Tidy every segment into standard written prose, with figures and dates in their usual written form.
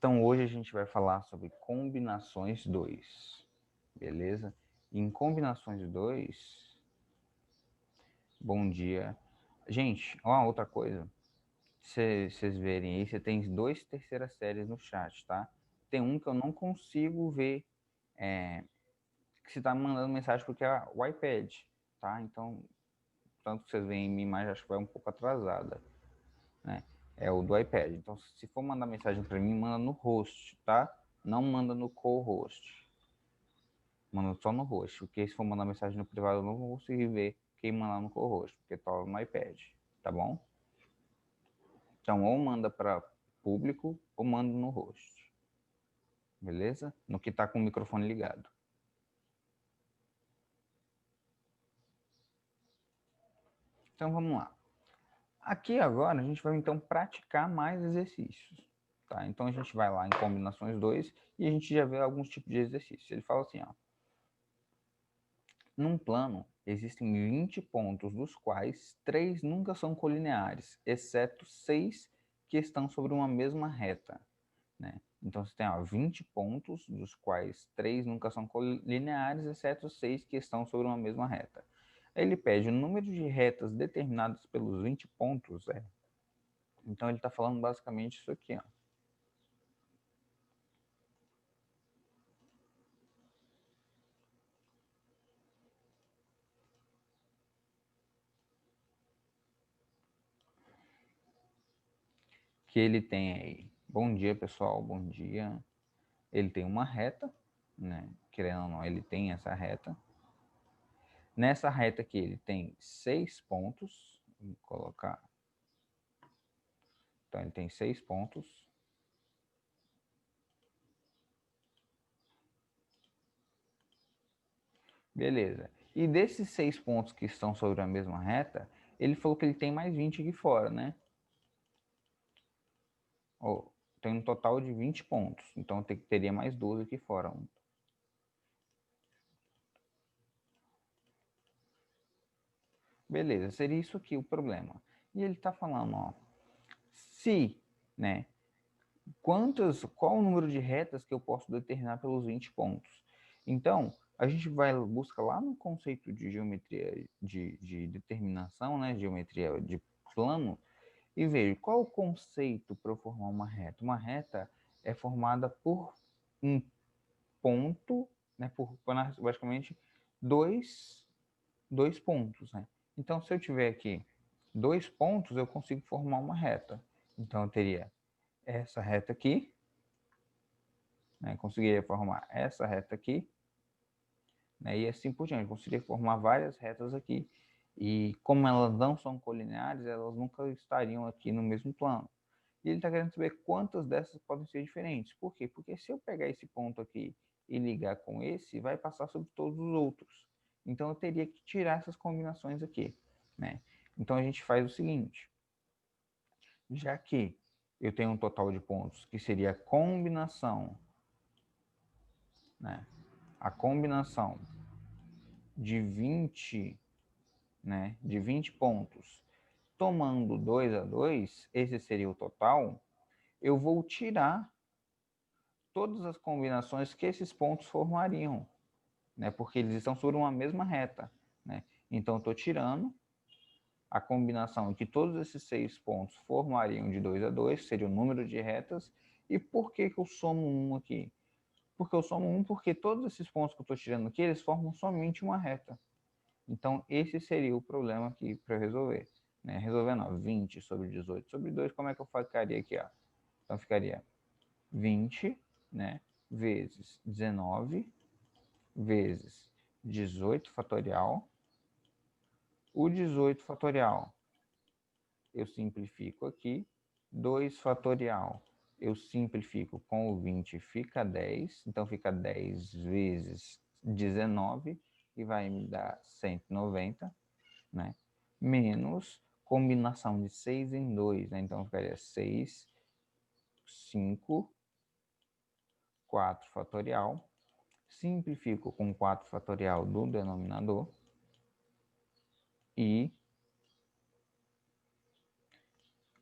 Então, hoje a gente vai falar sobre combinações 2, beleza? Em combinações 2, bom dia. Gente, uma outra coisa, vocês verem aí, você tem 2 terceiras séries no chat, tá? Tem um que eu não consigo ver, que você tá mandando mensagem porque é o iPad, tá? Então, tanto que vocês veem minha imagem, acho que vai um pouco atrasada, né? É o do iPad. Então, se for mandar mensagem para mim, manda no host, tá? Não manda no co-host. Manda só no host, porque se for mandar mensagem no privado, eu não vou conseguir ver quem mandar no co-host, porque tá no iPad, tá bom? Então, ou manda para público, ou manda no host, beleza? No que tá com o microfone ligado. Então, vamos lá. Aqui agora, a gente vai, então, praticar mais exercícios, tá? Então, a gente vai lá em combinações 2 e a gente já vê alguns tipos de exercícios. Ele fala assim, ó. Num plano, existem 20 pontos, dos quais 3 nunca são colineares, exceto 6 que estão sobre uma mesma reta, né? Então, você tem 20 pontos, dos quais 3 nunca são colineares, exceto 6 que estão sobre uma mesma reta. Ele pede o número de retas determinadas pelos 20 pontos. Então, ele está falando basicamente isso aqui, ó. Que ele tem aí. Bom dia, pessoal, bom dia. Ele tem uma reta, né? Querendo ou não, ele tem essa reta. Nessa reta aqui, ele tem 6 pontos. Vou colocar. Então, ele tem 6 pontos. Beleza. E desses 6 pontos que estão sobre a mesma reta, ele falou que ele tem mais 20 aqui fora, né? Oh, tem um total de 20 pontos. Então, teria mais 12 aqui fora. Beleza, seria isso aqui o problema. E ele está falando, ó, se, né, qual o número de retas que eu posso determinar pelos 20 pontos? Então, a gente vai buscar lá no conceito de geometria de determinação, né, geometria de plano, e veja qual o conceito para eu formar uma reta. Uma reta é formada por um ponto, né, por basicamente dois pontos, né? Então, se eu tiver aqui 2 pontos, eu consigo formar uma reta. Então, eu teria essa reta aqui, né? Conseguiria formar essa reta aqui, né? E assim por diante. Conseguiria formar várias retas aqui. E como elas não são colineares, elas nunca estariam aqui no mesmo plano. E ele está querendo saber quantas dessas podem ser diferentes. Por quê? Porque se eu pegar esse ponto aqui e ligar com esse, vai passar sobre todos os outros. Então eu teria que tirar essas combinações aqui, né? Então a gente faz o seguinte, já que eu tenho um total de pontos que seria a combinação, né? A combinação de 20, né? De 20 pontos, tomando 2 a 2, esse seria o total, eu vou tirar todas as combinações que esses pontos formariam, né? Porque eles estão sobre uma mesma reta, né? Então, eu estou tirando a combinação que todos esses 6 pontos formariam de 2 a 2, seria o número de retas. E por que eu somo 1 aqui? Porque eu somo 1 porque todos esses pontos que eu estou tirando aqui, eles formam somente uma reta. Então, esse seria o problema aqui para resolver. Né? Resolver não, 20 sobre 18 sobre 2, como é que eu ficaria aqui? Ó? Então, ficaria 20, né, vezes 19, vezes 18 fatorial. O 18 fatorial eu simplifico aqui. 2 fatorial eu simplifico com o 20, fica 10. Então, fica 10 vezes 19 e vai me dar 190, né? Menos combinação de 6 em 2, né? Então, ficaria 6, 5, 4 fatorial. Simplifico com 4 fatorial do denominador e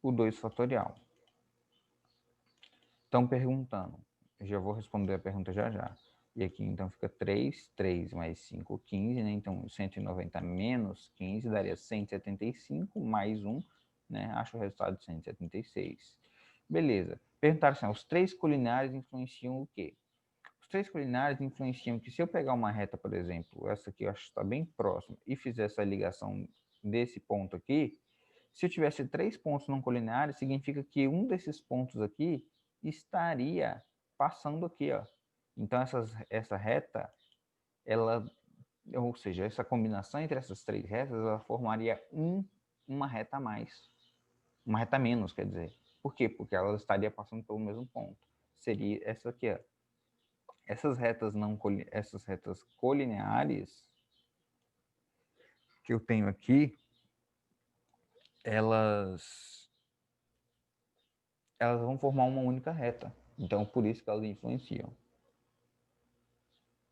o 2 fatorial. Estão perguntando. Eu já vou responder a pergunta já já. E aqui, então, fica 3, 3 mais 5, 15, né? Então, 190 menos 15 daria 175, mais 1, né? Acho o resultado de 176. Beleza. Perguntaram assim, os três colinários influenciam o quê? Os três colinários influenciam que se eu pegar uma reta, por exemplo, essa aqui eu acho que está bem próxima, e fizer essa ligação desse ponto aqui, se eu tivesse três pontos não colineares, significa que um desses pontos aqui estaria passando aqui, ó. Então, essa reta, ela, ou seja, essa combinação entre essas três retas, ela formaria uma reta a mais. Uma reta a menos, quer dizer. Por quê? Porque ela estaria passando pelo mesmo ponto. Seria essa aqui, ó. Essas retas colineares que eu tenho aqui, elas vão formar uma única reta. Então, por isso que elas influenciam.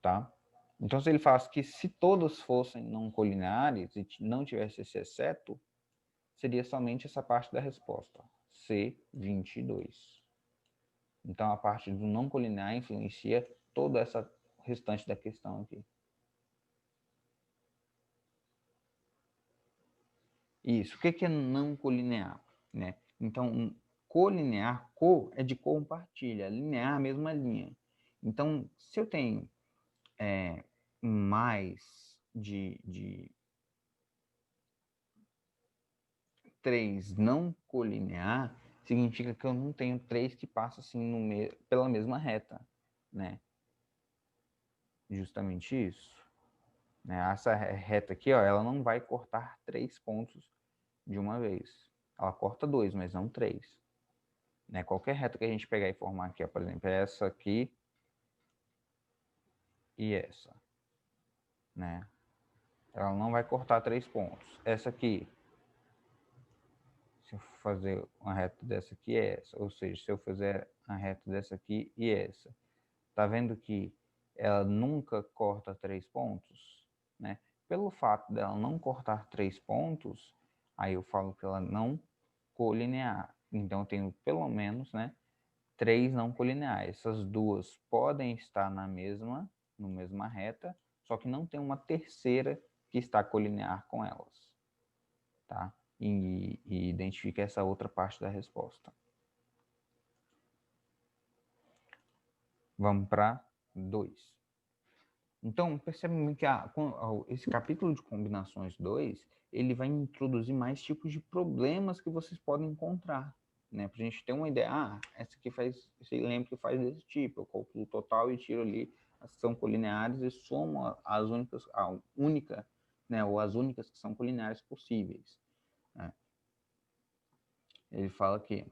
Tá? Então, se ele fala que se todos fossem não colineares e não tivesse esse exceto, seria somente essa parte da resposta, C22. Então, a parte do não colinear influencia toda essa restante da questão aqui. Isso. O que é não colinear? Né? Então, colinear, é de compartilha, linear, a mesma linha. Então, se eu tenho mais de 3 não colinear, significa que eu não tenho 3 que passam assim pela mesma reta, né? Justamente isso. Né? Essa reta aqui, ó, ela não vai cortar 3 pontos de uma vez. Ela corta 2, mas não 3. Né? Qualquer reta que a gente pegar e formar aqui, ó, por exemplo, é essa aqui e essa. Né? Ela não vai cortar 3 pontos. Essa aqui, se eu fazer uma reta dessa aqui é essa. Ou seja, se eu fizer a reta dessa aqui e essa. Tá vendo que ela nunca corta 3 pontos? Né? Pelo fato dela não cortar 3 pontos, aí eu falo que ela não colinear. Então eu tenho pelo menos, né, 3 não colineares. Essas duas podem estar na mesma reta, só que não tem uma terceira que está colinear com elas. Tá? E identifica essa outra parte da resposta. Vamos para 2. Então, percebe que esse capítulo de combinações 2, ele vai introduzir mais tipos de problemas que vocês podem encontrar. Né? Para a gente ter uma ideia, essa aqui você lembra que faz desse tipo, eu calculo o total e tiro ali as que são colineares e somo né, ou as únicas que são colineares possíveis. Né? Ele fala que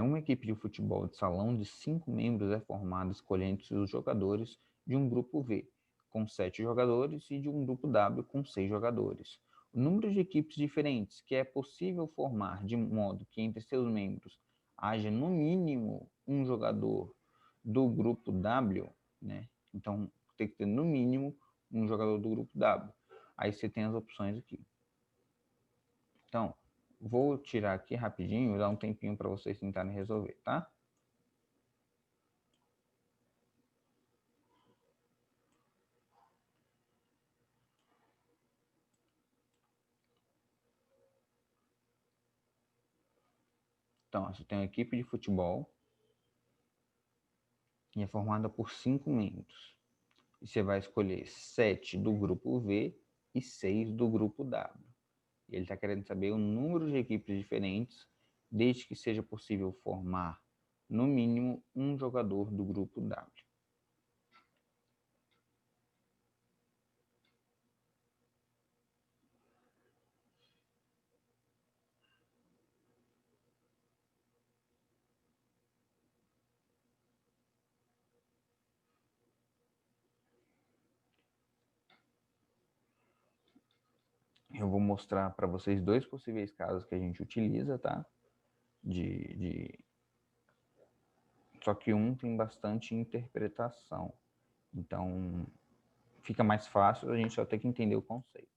uma equipe de futebol de salão de 5 membros é formada escolhendo os jogadores de um grupo V, com 7 jogadores, e de um grupo W, com 6 jogadores. O número de equipes diferentes que é possível formar de modo que entre seus membros haja no mínimo um jogador do grupo W, né? Então tem que ter no mínimo um jogador do grupo W. Aí você tem as opções aqui. Então, vou tirar aqui rapidinho e dar um tempinho para vocês tentarem resolver, tá? Então, você tem uma equipe de futebol e é formada por 5 membros. E você vai escolher 7 do grupo V e 6 do grupo W. E ele está querendo saber o número de equipes diferentes, desde que seja possível formar, no mínimo, um jogador do grupo W. Eu vou mostrar para vocês 2 possíveis casos que a gente utiliza, tá? Só que um tem bastante interpretação. Então, fica mais fácil, a gente só tem que entender o conceito.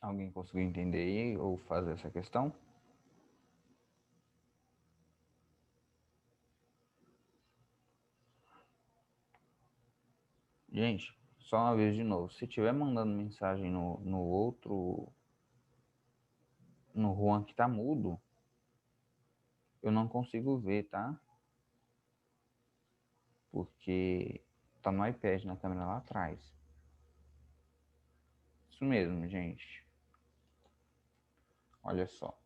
Alguém conseguiu entender aí ou fazer essa questão? Gente, só uma vez de novo. Se tiver mandando mensagem no outro, no Juan que tá mudo, eu não consigo ver, tá? Porque tá no iPad, na câmera lá atrás. Isso mesmo, gente. Olha só.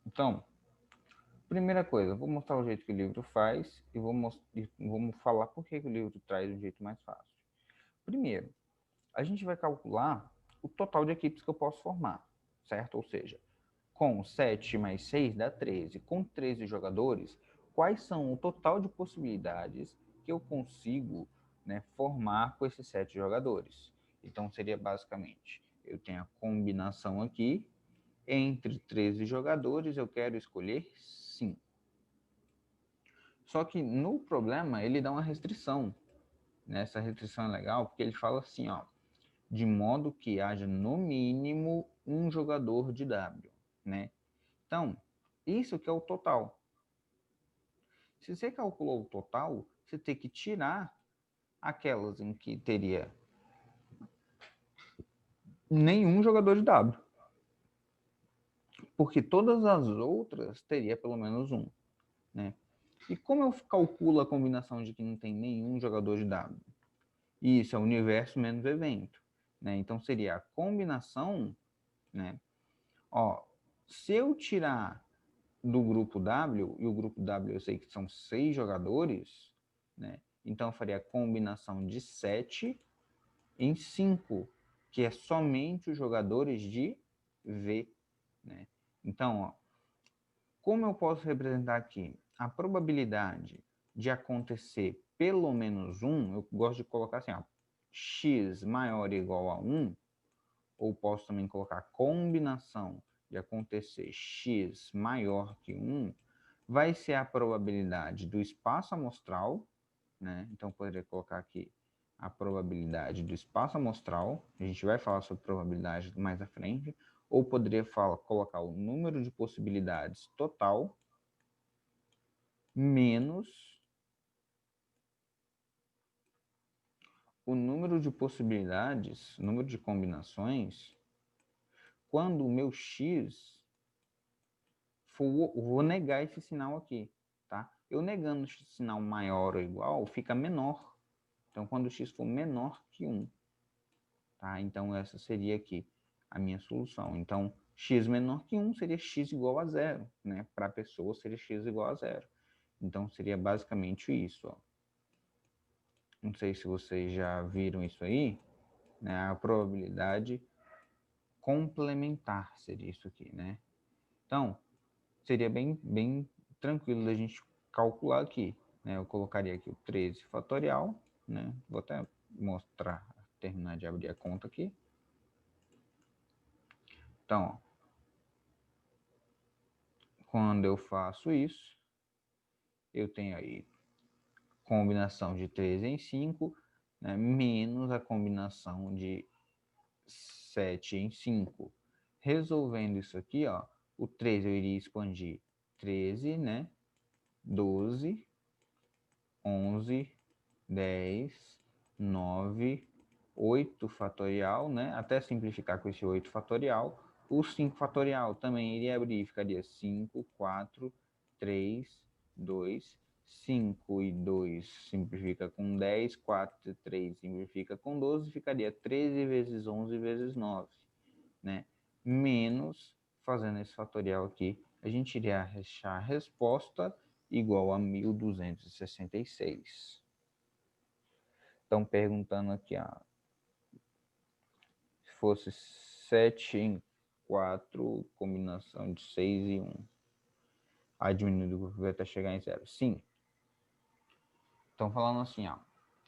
Então, primeira coisa, eu vou mostrar o jeito que o livro faz e vamos falar por que o livro traz um jeito mais fácil. Primeiro, a gente vai calcular o total de equipes que eu posso formar, certo? Ou seja, com 7 mais 6 dá 13. Com 13 jogadores, quais são o total de possibilidades que eu consigo, né, formar com esses 7 jogadores? Então, seria basicamente, eu tenho a combinação aqui, entre 13 jogadores, eu quero escolher 5. Só que no problema, ele dá uma restrição. Essa restrição é legal, porque ele fala assim, ó, de modo que haja no mínimo um jogador de W, né? Então, isso que é o total. Se você calculou o total, você tem que tirar aquelas em que teria nenhum jogador de W. Porque todas as outras teria pelo menos um, né? E como eu calculo a combinação de que não tem nenhum jogador de W? Isso é universo menos evento, né? Então seria a combinação, né? Ó, se eu tirar do grupo W, e o grupo W eu sei que são 6 jogadores, né? Então eu faria a combinação de 7 em 5, que é somente os jogadores de V, né? Então, ó, como eu posso representar aqui? A probabilidade de acontecer pelo menos um, eu gosto de colocar assim, ó, x maior ou igual a 1, ou posso também colocar combinação de acontecer x maior que 1, vai ser a probabilidade do espaço amostral, né? Então, poderia colocar aqui a probabilidade do espaço amostral, a gente vai falar sobre probabilidade mais à frente, ou poderia colocar o número de possibilidades total menos o número de possibilidades, o número de combinações, quando o meu x for, vou negar esse sinal aqui, tá? Eu negando esse sinal maior ou igual, fica menor. Então, quando o x for menor que 1, tá? Então, essa seria aqui a minha solução. Então, x menor que 1 seria x igual a 0, né? Para a pessoa seria x igual a 0. Então, seria basicamente isso, ó. Não sei se vocês já viram isso aí, né? A probabilidade complementar seria isso aqui, né? Então, seria bem tranquilo da gente calcular aqui, né? Eu colocaria aqui o 13 fatorial, né? Vou até mostrar, terminar de abrir a conta aqui. Então, ó, quando eu faço isso, eu tenho aí combinação de 13 em 5, né? Menos a combinação de 7 em 5. Resolvendo isso aqui, ó, o 13 eu iria expandir 13, né? 12, 11, 10, 9, 8 fatorial, né? Até simplificar com esse 8 fatorial. O 5 fatorial também iria abrir, ficaria 5, 4, 3, 2, 5 e 2 simplifica com 10, 4 e 3 simplifica com 12, ficaria 13 vezes 11 vezes 9, né? Menos, fazendo esse fatorial aqui, a gente iria achar a resposta igual a 1266. Estão perguntando aqui, ó, se fosse 7 em 4, combinação de 6 e 1. A diminuir do grupo vai até chegar em 0. Sim. Estão falando assim, ó,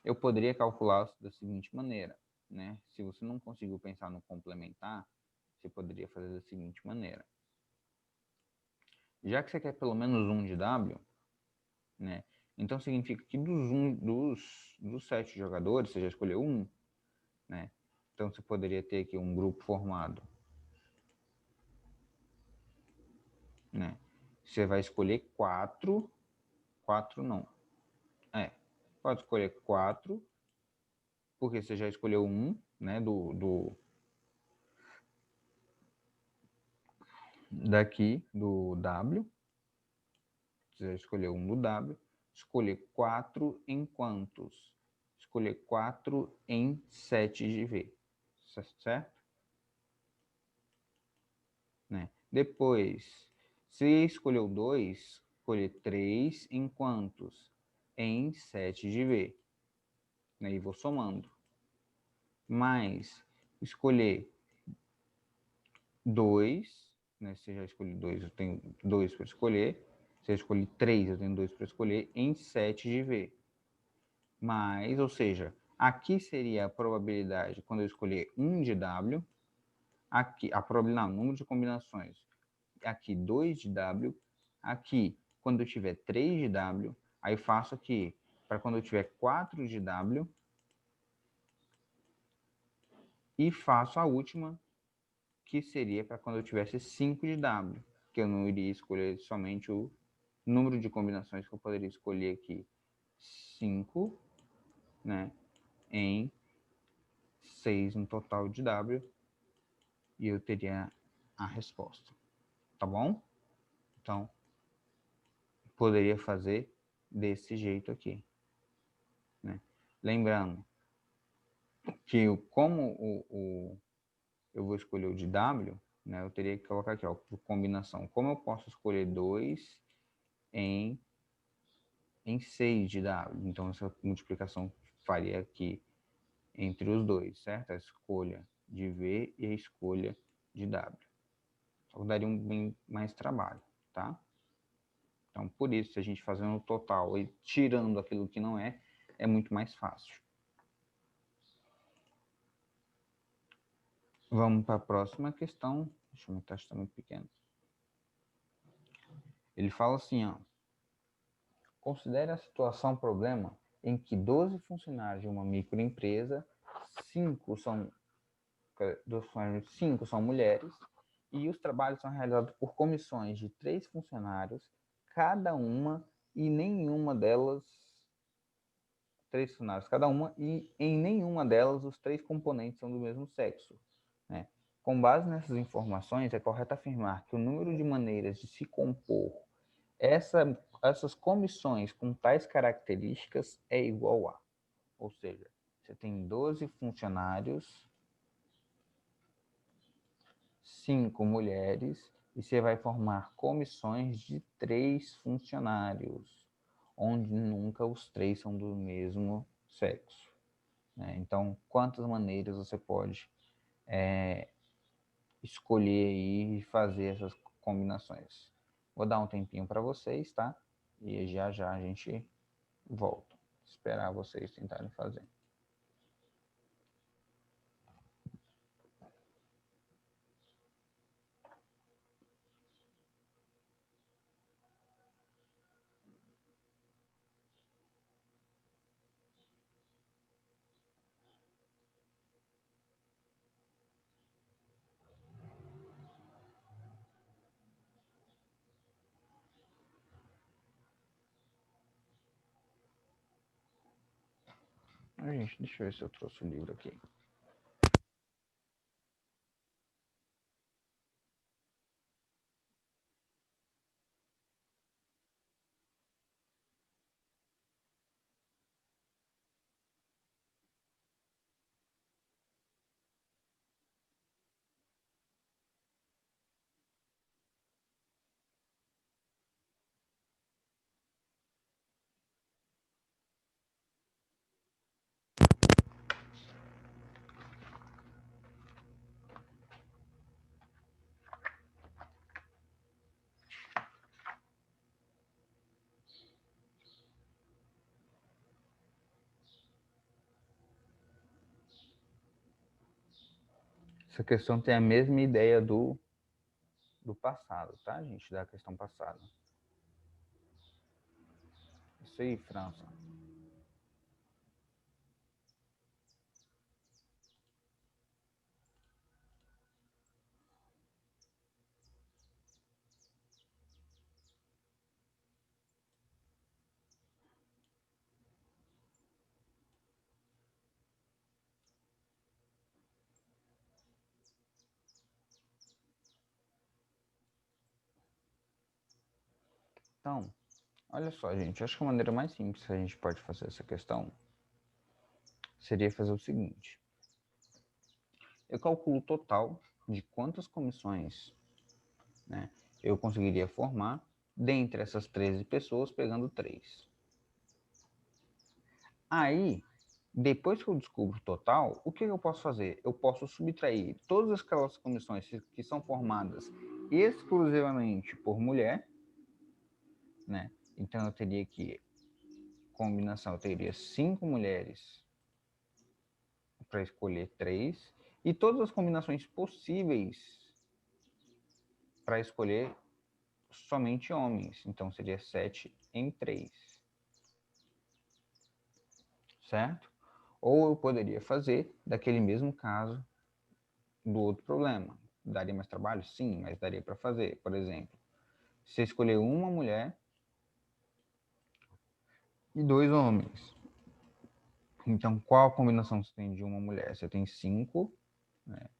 eu poderia calcular da seguinte maneira, né? Se você não conseguiu pensar no complementar, você poderia fazer da seguinte maneira. Já que você quer pelo menos um de W, né? Então significa que dos 7 jogadores, você já escolheu um, né? Então você poderia ter aqui um grupo formado né? Você vai escolher 4, 4 não. Pode escolher 4, porque você já escolheu um, né, daqui, do W. Você já escolheu um do W. Escolher 4 em quantos? Escolher 4 em 7 de V, certo? Né? Depois, se escolheu 2, escolher 3 em quantos? Em 7 de V. Né? E vou somando. Mais, escolher 2, né? Se eu já escolhi 2, eu tenho 2 para escolher. Se eu escolhi 3, eu tenho 2 para escolher em 7 de V. Mais, ou seja, aqui seria a probabilidade quando eu escolher 1 de W, aqui a probabilidade, número de combinações, aqui 2 de W, aqui quando eu tiver 3 de W, aí eu faço aqui para quando eu tiver 4 de W e faço a última, que seria para quando eu tivesse 5 de W, que eu não iria escolher somente o número de combinações que eu poderia escolher aqui. 5, né, em 6 no total de W, e eu teria a resposta, tá bom? Então, poderia fazer desse jeito aqui, né? Lembrando que como eu vou escolher o de W, né, eu teria que colocar aqui, ó, por combinação. Como eu posso escolher 2 em 6 de W? Então, essa multiplicação faria aqui entre os dois, certo? A escolha de V e a escolha de W. Só daria um bem mais trabalho, tá? Então, por isso, se a gente fazendo o total e tirando aquilo que não é, é muito mais fácil. Vamos para a próxima questão. Deixa eu aumentar, está muito pequeno. Ele fala assim, ó. Considere a situação problema em que 12 funcionários de uma microempresa, 5 são mulheres, e os trabalhos são realizados por comissões de 3 funcionários, cada uma, e nenhuma delas, 3 funcionários cada uma, e em nenhuma delas os 3 componentes são do mesmo sexo. Né? Com base nessas informações, é correto afirmar que o número de maneiras de se compor essas comissões com tais características é igual a. Ou seja, você tem 12 funcionários, 5 mulheres, e você vai formar comissões de 3 funcionários, onde nunca os 3 são do mesmo sexo. Né? Então, quantas maneiras você pode escolher e fazer essas combinações? Vou dar um tempinho para vocês, tá? E já já a gente volta. Esperar vocês tentarem fazer. Gente, deixa eu ver se eu trouxe o livro aqui. Essa questão tem a mesma ideia do passado, tá, gente? Da questão passada. Isso aí, França. Então, olha só, gente, acho que a maneira mais simples que a gente pode fazer essa questão seria fazer o seguinte. Eu calculo o total de quantas comissões, né, eu conseguiria formar dentre essas 13 pessoas, pegando 3. Aí, depois que eu descubro o total, o que eu posso fazer? Eu posso subtrair todas aquelas comissões que são formadas exclusivamente por mulher, né? Então eu teria que, combinação, eu teria 5 mulheres para escolher 3, e todas as combinações possíveis para escolher somente homens. Então seria 7 em 3, certo? Ou eu poderia fazer daquele mesmo caso do outro problema. Daria mais trabalho? Sim, mas daria para fazer. Por exemplo, se escolher uma mulher e 2 homens. Então, qual a combinação você tem de uma mulher? Você tem 5, né?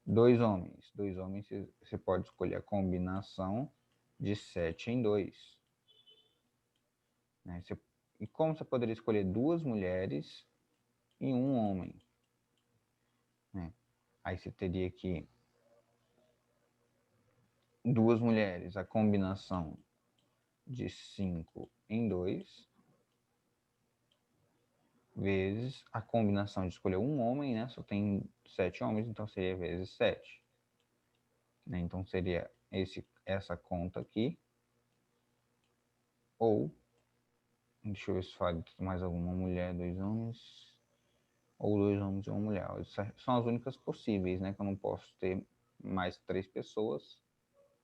2 homens. 2 homens, você pode escolher a combinação de 7 em 2. Né? E como você poderia escolher 2 mulheres e 1 homem? Né? Aí você teria que 2 mulheres, a combinação de 5 em 2, vezes a combinação de escolher um homem, né? Só tem 7 homens, então seria vezes 7. Né? Então seria essa conta aqui. Ou, deixa eu ver se faz mais alguma mulher, 2 homens. Ou 2 homens e uma mulher. São as únicas possíveis, né? Que eu não posso ter mais 3 pessoas.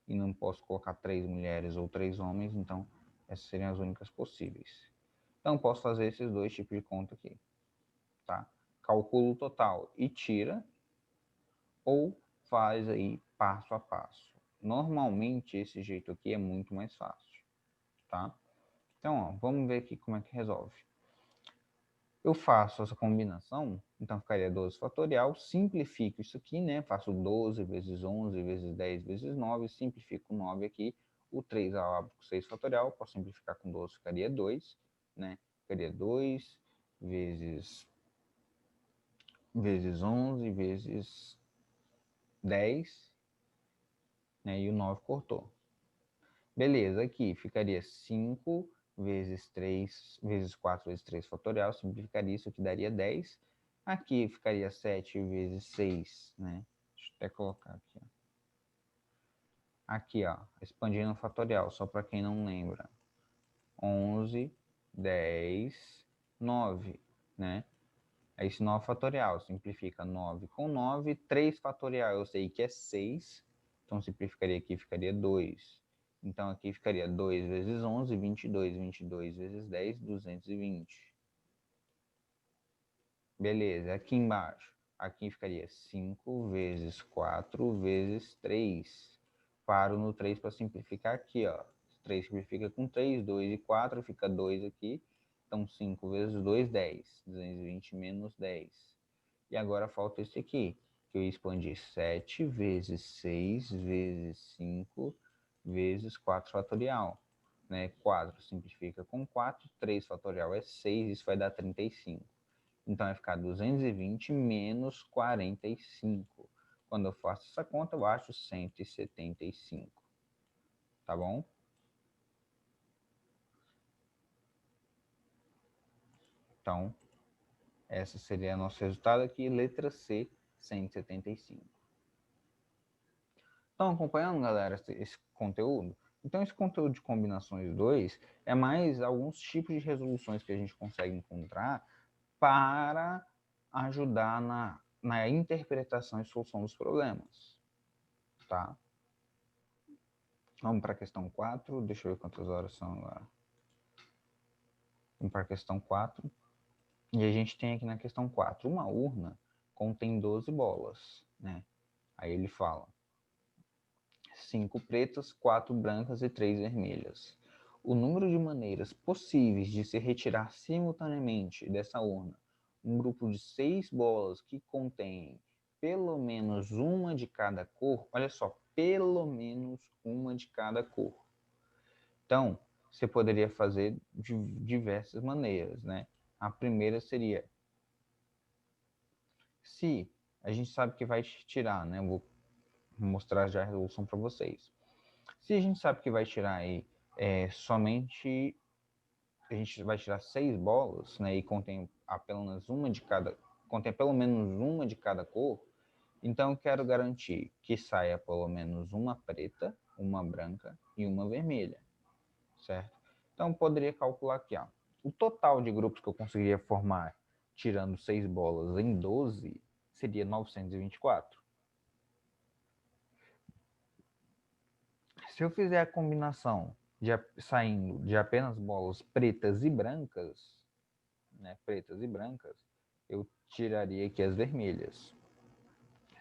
E não posso colocar 3 mulheres ou 3 homens. Então, essas seriam as únicas possíveis. Então, posso fazer esses dois tipos de conta aqui. Tá? Calcula o total e tira, ou faz aí passo a passo. Normalmente esse jeito aqui é muito mais fácil, tá? Então, ó, vamos ver aqui como é que resolve. Eu faço essa combinação, então ficaria 12 fatorial, simplifico isso aqui, né? Faço 12 vezes 11 vezes 10 vezes 9, simplifico 9 aqui, o 3 eu abro com 6 fatorial, posso simplificar com 12, ficaria 2, né? Ficaria 2 vezes 11 vezes 10, né? E o 9 cortou. Beleza, aqui ficaria 5 vezes 3, vezes 4 vezes 3 fatorial, simplificaria isso, que daria 10. Aqui ficaria 7 vezes 6, né? Deixa eu até colocar aqui. Aqui, ó, expandindo o fatorial, só para quem não lembra. 11, 10, 9, né? Aí esse 9 fatorial, simplifica 9 com 9, 3 fatorial eu sei que é 6, então simplificaria aqui, ficaria 2. Então aqui ficaria 2 vezes 11, 22, 22 vezes 10, 220. Beleza, aqui embaixo, aqui ficaria 5 vezes 4 vezes 3. Paro no 3 para simplificar aqui, ó. 3 simplifica com 3, 2 e 4, fica 2 aqui. Então 5 vezes 2, 10. 220 menos 10. E agora falta esse aqui, que eu expandi 7 vezes 6 vezes 5 vezes 4 fatorial. Né? 4 simplifica com 4, 3 fatorial é 6, isso vai dar 35. Então vai ficar 220 menos 45. Quando eu faço essa conta, eu acho 175. Tá bom? Então, esse seria o nosso resultado aqui, letra C, 175. Estão acompanhando, galera, esse conteúdo? Então, esse conteúdo de combinações 2 é mais alguns tipos de resoluções que a gente consegue encontrar para ajudar na interpretação e solução dos problemas, tá? Vamos para a questão 4, deixa eu ver quantas horas são agora. Vamos para a questão 4. E a gente tem aqui na questão 4, uma urna contém 12 bolas, né? Aí ele fala, 5 pretas, 4 brancas e 3 vermelhas. O número de maneiras possíveis de se retirar simultaneamente dessa urna um grupo de 6 bolas que contém pelo menos uma de cada cor, olha só, pelo menos uma de cada cor, Então, você poderia fazer de diversas maneiras, né? A primeira seria, se a gente sabe que vai tirar, né? Eu vou mostrar já a resolução para vocês. Se a gente sabe que vai tirar aí somente, a gente vai tirar 6 bolas, né? E contém apenas uma de cada, contém pelo menos uma de cada cor. Então eu quero garantir que saia pelo menos uma preta, uma branca e uma vermelha, certo? Então eu poderia calcular aqui, ó, o total de grupos que eu conseguiria formar tirando 6 bolas em 12 seria 924. Se eu fizer a combinação saindo de apenas bolas pretas e brancas, né, pretas e brancas, eu tiraria aqui as vermelhas.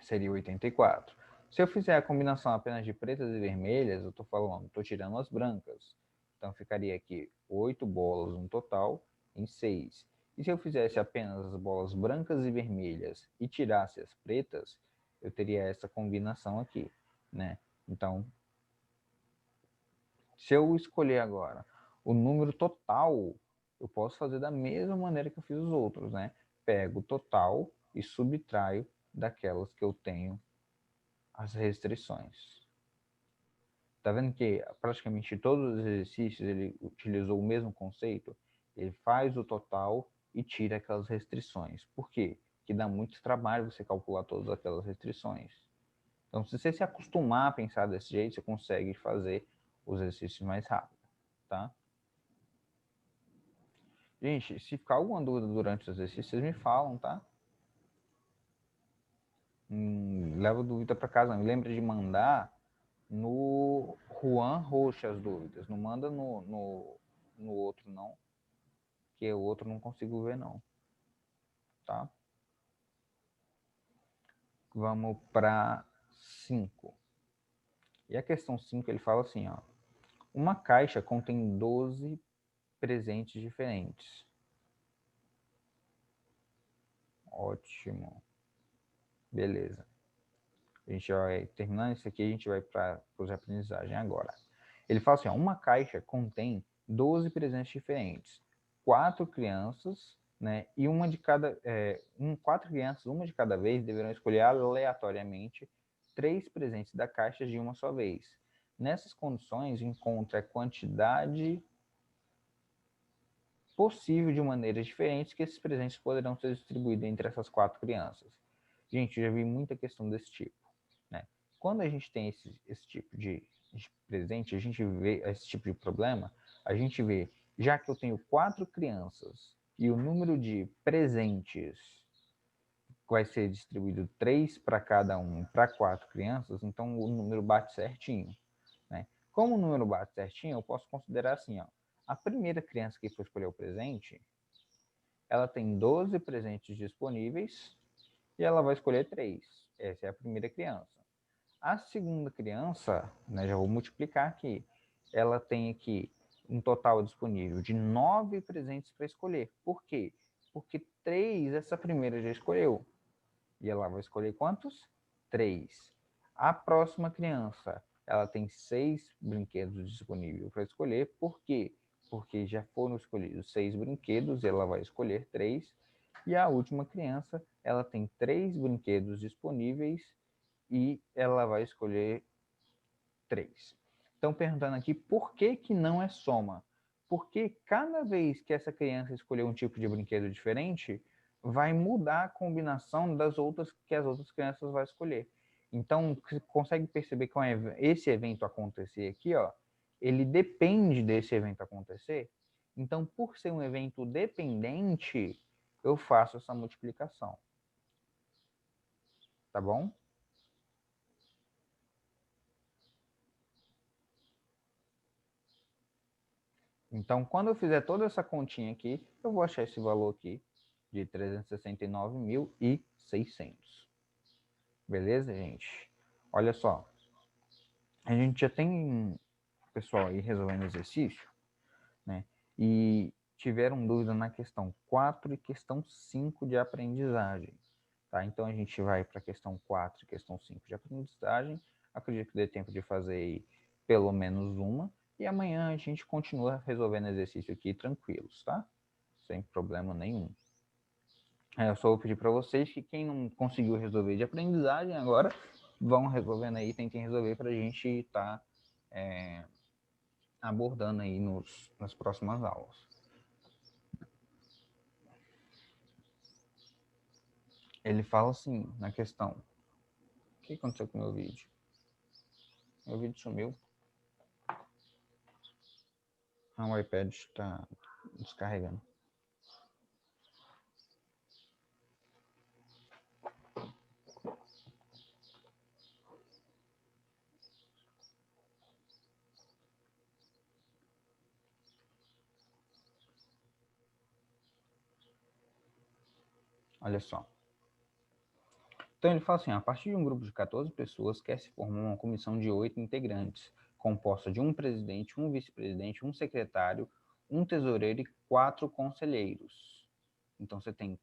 Seria 84. Se eu fizer a combinação apenas de pretas e vermelhas, eu estou tirando as brancas. Então ficaria aqui 8 bolas no total em 6. E se eu fizesse apenas as bolas brancas e vermelhas e tirasse as pretas, eu teria essa combinação aqui, né? Então, se eu escolher agora o número total, eu posso fazer da mesma maneira que eu fiz os outros, né? Pego o total e subtraio daquelas que eu tenho as restrições. Tá vendo que praticamente todos os exercícios ele utilizou o mesmo conceito? Ele faz o total e tira aquelas restrições. Por quê? Porque dá muito trabalho você calcular todas aquelas restrições. Então, se você se acostumar a pensar desse jeito, você consegue fazer os exercícios mais rápido, tá? Gente, se ficar alguma dúvida durante os exercícios, vocês me falam, tá? Leva dúvida para casa. Não lembra de mandar no Juan Rocha as dúvidas. Não manda no outro, não. Que o outro não consigo ver, não. Tá? Vamos para 5. E a questão 5 ele fala assim, ó. Uma caixa contém 12 presentes diferentes. Ótimo. Beleza. A gente vai terminando isso aqui, a gente vai para os aprendizagens agora. Ele fala assim, ó, uma caixa contém 12 presentes diferentes. 4 crianças, né, e uma de cada, 4 crianças, uma de cada vez, deverão escolher aleatoriamente 3 presentes da caixa de uma só vez. Nessas condições, encontre a quantidade possível de maneiras diferentes que esses presentes poderão ser distribuídos entre essas 4 crianças. Gente, eu já vi muita questão desse tipo, né? Quando a gente tem esse tipo de presente, a gente vê esse tipo de problema, a gente vê, já que eu tenho 4 crianças e o número de presentes vai ser distribuído 3 para cada um, para 4 crianças, então o número bate certinho, né? Como o número bate certinho, eu posso considerar assim, ó, a primeira criança que for escolher o presente, ela tem 12 presentes disponíveis e ela vai escolher 3. Essa é a primeira criança. A segunda criança, né, já vou multiplicar aqui, ela tem aqui um total disponível de 9 presentes para escolher. Por quê? Porque 3 essa primeira já escolheu. E ela vai escolher quantos? 3. A próxima criança, ela tem 6 brinquedos disponíveis para escolher. Por quê? Porque já foram escolhidos 6 brinquedos e ela vai escolher 3. E a última criança, ela tem 3 brinquedos disponíveis e ela vai escolher 3. Estão perguntando aqui por que, que não é soma. Porque cada vez que essa criança escolher um tipo de brinquedo diferente, vai mudar a combinação das outras que as outras crianças vão escolher. Então, você consegue perceber que esse evento acontecer aqui, ó, ele depende desse evento acontecer. Então, por ser um evento dependente, eu faço essa multiplicação. Tá bom? Então, quando eu fizer toda essa continha aqui, eu vou achar esse valor aqui de 369.600. Beleza, gente? Olha só, a gente já tem pessoal aí resolvendo exercício, né? E tiveram dúvida na questão 4 e questão 5 de aprendizagem. Tá? Então, a gente vai para a questão 4 e questão 5 de aprendizagem. Acredito que dê tempo de fazer aí pelo menos uma. E amanhã a gente continua resolvendo exercício aqui tranquilos, tá? Sem problema nenhum. Eu só vou pedir para vocês que quem não conseguiu resolver de aprendizagem agora, vão resolvendo aí, tentem resolver para a gente estar abordando aí nas próximas aulas. Ele fala assim, na questão, o que aconteceu com o meu vídeo? Meu vídeo sumiu. O iPad está descarregando. Olha só. Então ele fala assim, a partir de um grupo de 14 pessoas quer se formar uma comissão de 8 integrantes, composta de um presidente, um vice-presidente, um secretário, um tesoureiro e 4 conselheiros. Então você tem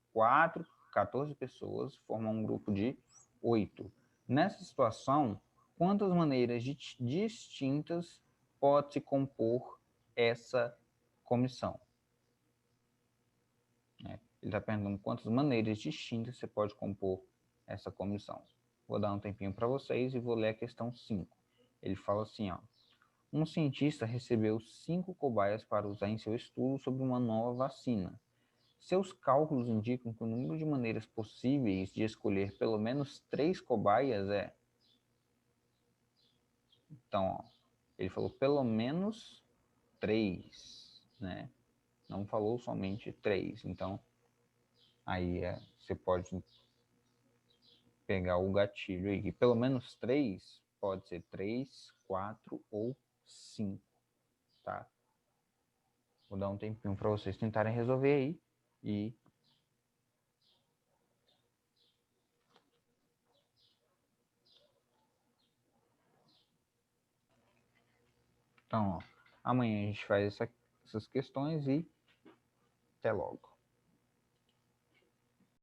14 pessoas, formam um grupo de 8. Nessa situação, quantas maneiras distintas pode-se compor essa comissão? Ele está perguntando quantas maneiras distintas você pode compor essa comissão. Vou dar um tempinho para vocês e vou ler a questão 5. Ele fala assim, ó. Um cientista recebeu 5 cobaias para usar em seu estudo sobre uma nova vacina. Seus cálculos indicam que o número de maneiras possíveis de escolher pelo menos 3 cobaias é... Então, ó, ele falou pelo menos 3, né? Não falou somente 3. Então, aí você pode pegar o gatilho aí. Pelo menos 3, pode ser 3, 4 ou 5, tá? Vou dar um tempinho para vocês tentarem resolver aí. E então, ó, amanhã a gente faz essas questões e até logo.